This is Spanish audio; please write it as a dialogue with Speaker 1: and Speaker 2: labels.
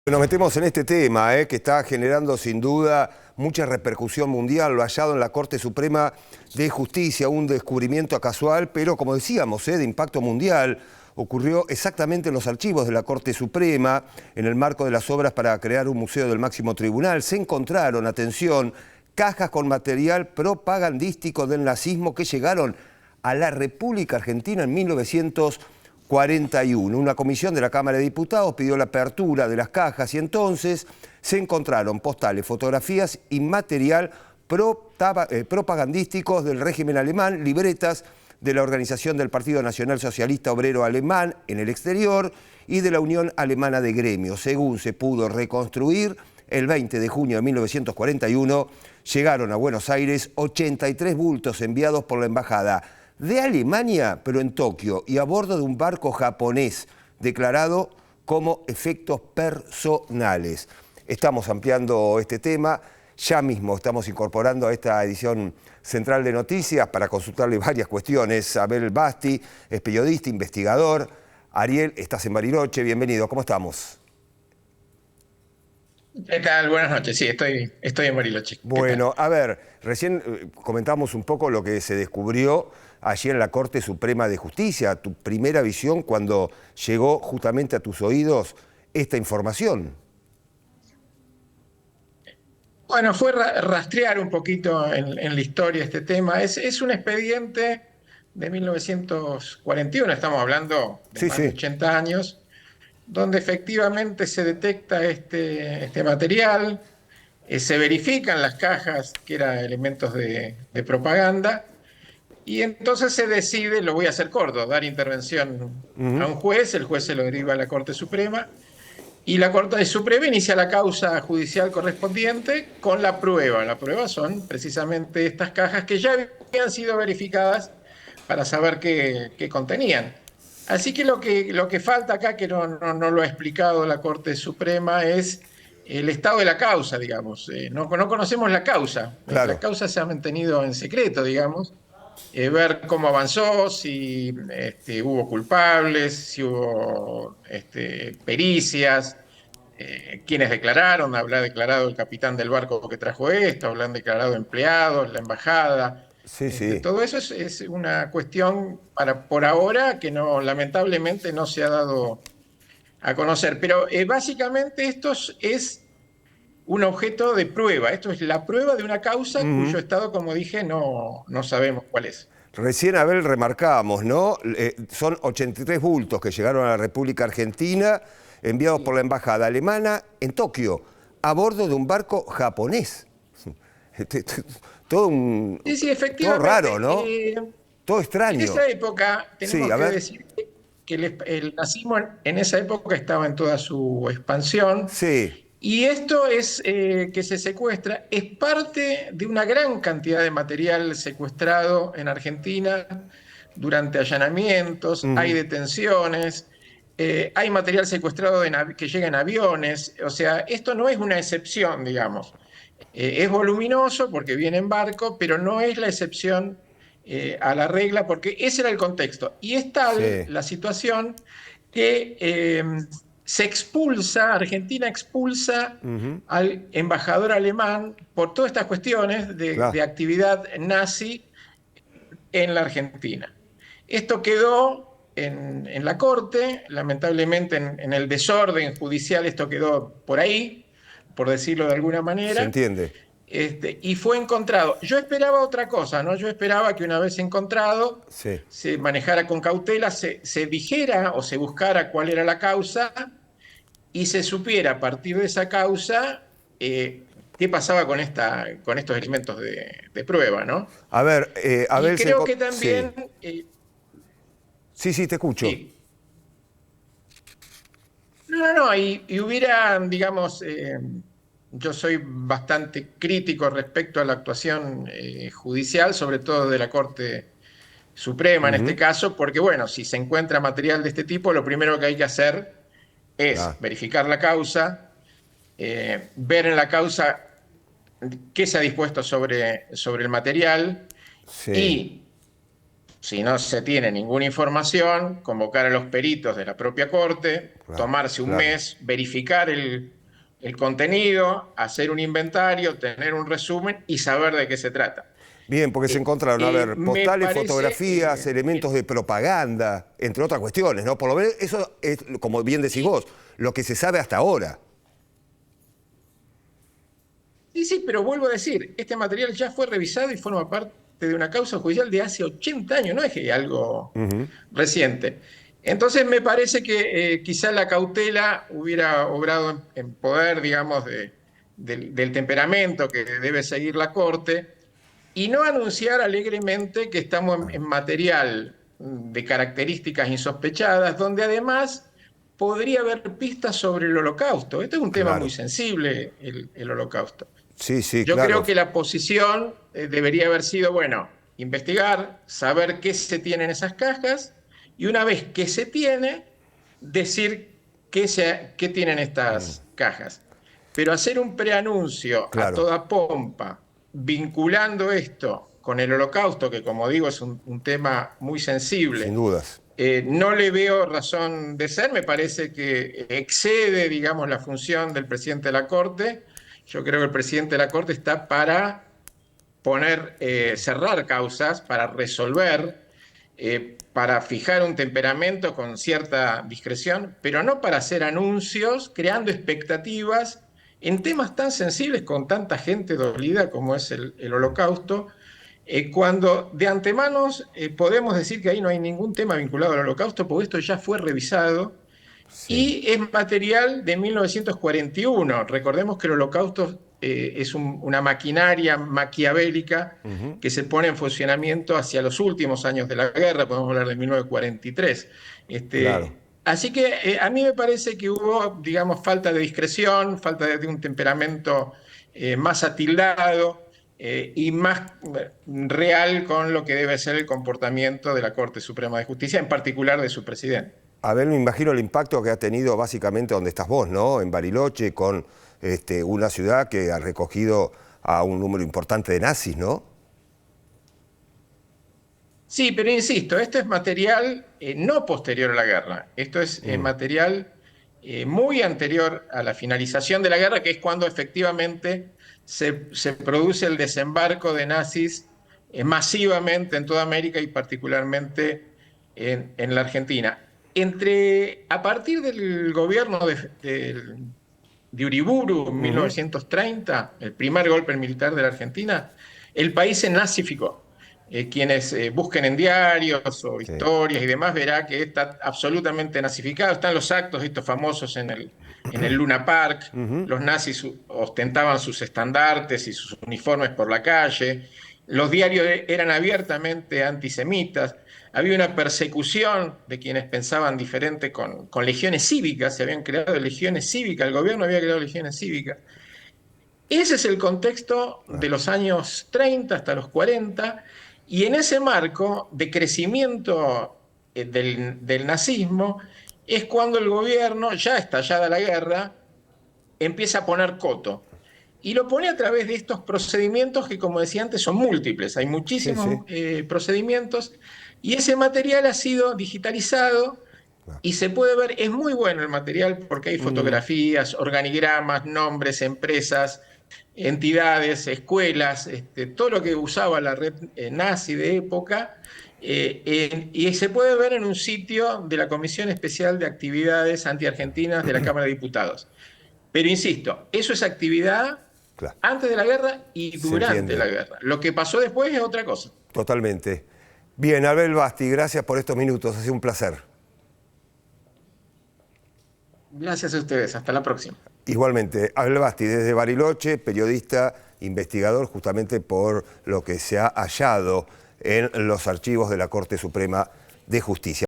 Speaker 1: Nos metemos en este tema, que está generando sin duda mucha repercusión mundial, lo hallado en la Corte Suprema de Justicia, un descubrimiento casual, pero como decíamos, de impacto mundial. Ocurrió exactamente en los archivos de la Corte Suprema, en el marco de las obras para crear un museo del máximo tribunal. Se encontraron, atención, cajas con material propagandístico del nazismo que llegaron a la República Argentina en 1941. Una comisión de la Cámara de Diputados pidió la apertura de las cajas y entonces se encontraron postales, fotografías y material propagandísticos del régimen alemán, libretas de la Organización del Partido Nacional Socialista Obrero Alemán en el exterior y de la Unión Alemana de Gremios. Según se pudo reconstruir, el 20 de junio de 1941 llegaron a Buenos Aires 83 bultos enviados por la Embajada de Alemania, pero en Tokio, y a bordo de un barco japonés, declarado como efectos personales. Estamos ampliando este tema, ya mismo estamos incorporando a esta edición central de noticias para consultarle varias cuestiones. Abel Basti es periodista, investigador. Ariel, estás en Bariloche, bienvenido, ¿cómo estamos?
Speaker 2: ¿Qué tal? Buenas noches. Sí, estoy en Bariloche. ¿Qué tal?
Speaker 1: Bueno, a ver, recién comentamos un poco lo que se descubrió allí en la Corte Suprema de Justicia, tu primera visión cuando llegó justamente a tus oídos esta información.
Speaker 2: Bueno, fue rastrear un poquito en la historia este tema. Es un expediente de 1941, estamos hablando de
Speaker 1: Sí,
Speaker 2: más de
Speaker 1: sí.
Speaker 2: 80 años, donde efectivamente se detecta este material, se verifican las cajas que eran elementos de propaganda, y entonces se decide, lo voy a hacer corto, dar intervención a un juez, el juez se lo deriva a la Corte Suprema. Y la Corte Suprema inicia la causa judicial correspondiente con la prueba. La prueba son precisamente estas cajas que ya habían sido verificadas para saber qué contenían. Así que lo que falta acá, que no lo ha explicado la Corte Suprema, es el estado de la causa, digamos. No conocemos la causa. La
Speaker 1: Claro.
Speaker 2: causa se ha mantenido en secreto, digamos. Ver cómo avanzó, si hubo culpables, si hubo pericias, quiénes declararon. Habrá declarado el capitán del barco que trajo esto, habrán declarado empleados, la embajada.
Speaker 1: Sí, sí.
Speaker 2: Todo eso es una cuestión para por ahora que no, lamentablemente no se ha dado a conocer. Pero básicamente es un objeto de prueba. Esto es la prueba de una causa cuyo estado, como dije, no sabemos cuál es.
Speaker 1: Recién, Abel, remarcábamos, ¿no? Son 83 bultos que llegaron a la República Argentina, enviados por la Embajada Alemana en Tokio, a bordo de un barco japonés. Este, Todo,
Speaker 2: Sí, sí,
Speaker 1: todo raro,
Speaker 2: efectivamente.
Speaker 1: ¿no? Todo
Speaker 2: En
Speaker 1: extraño.
Speaker 2: esa época,
Speaker 1: Sí,
Speaker 2: tenemos
Speaker 1: a
Speaker 2: que
Speaker 1: ver.
Speaker 2: decir que el nazismo en esa época estaba en toda su expansión,
Speaker 1: Sí.
Speaker 2: y esto es que se secuestra, es parte de una gran cantidad de material secuestrado en Argentina durante allanamientos, hay
Speaker 1: Ujú.
Speaker 2: detenciones, hay material secuestrado que llega en aviones. O sea, esto no es una excepción, digamos. Es voluminoso porque viene en barco, pero no es la excepción a la regla, porque ese era el contexto. Y es tal
Speaker 1: Sí.
Speaker 2: la situación que Argentina expulsa
Speaker 1: Ujú.
Speaker 2: al embajador alemán por todas estas cuestiones de
Speaker 1: Claro.
Speaker 2: actividad nazi en la Argentina. Esto quedó en la Corte, lamentablemente en el desorden judicial esto quedó por ahí, por decirlo de alguna
Speaker 1: Se
Speaker 2: manera.
Speaker 1: entiende.
Speaker 2: Y fue encontrado. Yo esperaba otra cosa, ¿no? Yo esperaba que una vez encontrado
Speaker 1: Sí.
Speaker 2: se manejara con cautela, se dijera o se buscara cuál era la causa y se supiera a partir de esa causa qué pasaba con estos elementos de prueba, ¿no?
Speaker 1: A ver,
Speaker 2: Y
Speaker 1: Abel
Speaker 2: creo que
Speaker 1: Sí.
Speaker 2: también,
Speaker 1: Sí, sí, te escucho.
Speaker 2: sí, no, y hubiera, digamos, yo soy bastante crítico respecto a la actuación judicial, sobre todo de la Corte Suprema en este
Speaker 1: Ujú.
Speaker 2: caso, porque bueno, si se encuentra material de este tipo, lo primero que hay que hacer es
Speaker 1: Claro.
Speaker 2: verificar la causa, ver en la causa qué se ha dispuesto sobre el material
Speaker 1: Sí.
Speaker 2: y si no se tiene ninguna información, convocar a los peritos de la propia Corte,
Speaker 1: Claro,
Speaker 2: tomarse un
Speaker 1: claro.
Speaker 2: mes, verificar el contenido, hacer un inventario, tener un resumen y saber de qué se trata.
Speaker 1: Bien, porque se encontraron, a ver,
Speaker 2: Me
Speaker 1: postales,
Speaker 2: parece
Speaker 1: fotografías, elementos de propaganda, entre otras cuestiones, ¿no? Por lo menos eso es, como bien decís vos, lo que se sabe hasta ahora.
Speaker 2: sí, sí, pero vuelvo a decir, este material ya fue revisado y forma parte de una causa judicial de hace 80 años, no es que algo
Speaker 1: Ujú.
Speaker 2: reciente. Entonces me parece que quizá la cautela hubiera obrado en poder, digamos, del temperamento que debe seguir la Corte y no anunciar alegremente que estamos en material de características insospechadas, donde además podría haber pistas sobre el Holocausto. Este es un tema muy
Speaker 1: Claro.
Speaker 2: sensible, el Holocausto.
Speaker 1: Sí, sí,
Speaker 2: Yo
Speaker 1: claro.
Speaker 2: creo que la posición debería haber sido, bueno, investigar, saber qué se tiene en esas cajas y una vez que se tiene, decir qué tienen estas cajas. Pero hacer un preanuncio a
Speaker 1: Claro,
Speaker 2: toda pompa, vinculando esto con el Holocausto, que como digo es un tema muy
Speaker 1: sin
Speaker 2: sensible,
Speaker 1: dudas.
Speaker 2: no le veo razón de ser, me parece que excede, digamos, la función del presidente de la Corte. Yo creo que el presidente de la Corte está para cerrar causas, para resolver, para fijar un temperamento con cierta discreción, pero no para hacer anuncios creando expectativas en temas tan sensibles con tanta gente dolida como es el Holocausto, cuando de antemano podemos decir que ahí no hay ningún tema vinculado al Holocausto, porque esto ya fue revisado
Speaker 1: Sí.
Speaker 2: y es material de 1941. Recordemos que el Holocausto es una maquinaria maquiavélica
Speaker 1: Ujú.
Speaker 2: que se pone en funcionamiento hacia los últimos años de la guerra, podemos hablar de 1943.
Speaker 1: Claro.
Speaker 2: Así que a mí me parece que hubo, digamos, falta de discreción, falta de un temperamento más atildado y más real con lo que debe ser el comportamiento de la Corte Suprema de Justicia, en particular de su presidente.
Speaker 1: A ver, me imagino el impacto que ha tenido básicamente donde estás vos, ¿no? En Bariloche, con una ciudad que ha recogido a un número importante de nazis, ¿no?
Speaker 2: Sí, pero insisto, esto es material no posterior a la guerra. Esto es material muy anterior a la finalización de la guerra, que es cuando efectivamente se produce el desembarco de nazis masivamente en toda América y particularmente en la Argentina. A partir del gobierno de Uriburu en
Speaker 1: Ujú.
Speaker 2: 1930, el primer golpe militar de la Argentina, el país se nazificó. Quienes busquen en diarios o
Speaker 1: Sí.
Speaker 2: historias y demás verá que está absolutamente nazificado. Están los actos estos famosos en el Luna Park.
Speaker 1: Ujú.
Speaker 2: Los nazis ostentaban sus estandartes y sus uniformes por la calle. Los diarios eran abiertamente antisemitas. Había una persecución de quienes pensaban diferente con legiones cívicas. Se habían creado legiones cívicas. El gobierno había creado legiones cívicas. Ese es el contexto de los años 30 hasta los 40, y en ese marco de crecimiento del nazismo es cuando el gobierno, ya estallada la guerra, empieza a poner coto. Y lo pone a través de estos procedimientos que, como decía antes, son múltiples. Hay
Speaker 1: Sí, sí.
Speaker 2: muchísimos procedimientos y ese material ha sido digitalizado y se puede ver, es muy bueno el material porque hay fotografías, organigramas, nombres, empresas, entidades, escuelas, todo lo que usaba la red nazi de época, y se puede ver en un sitio de la Comisión Especial de Actividades Antiargentinas de la Cámara de Diputados. Pero insisto, eso es actividad
Speaker 1: Claro.
Speaker 2: antes de la guerra y
Speaker 1: Se
Speaker 2: durante
Speaker 1: entiende.
Speaker 2: la guerra. Lo que pasó después es otra cosa.
Speaker 1: Totalmente. Bien, Abel Basti, gracias por estos minutos. Ha sido un placer.
Speaker 2: Gracias a ustedes. Hasta la próxima.
Speaker 1: Igualmente, Abel Basti, desde Bariloche, periodista, investigador, justamente por lo que se ha hallado en los archivos de la Corte Suprema de Justicia.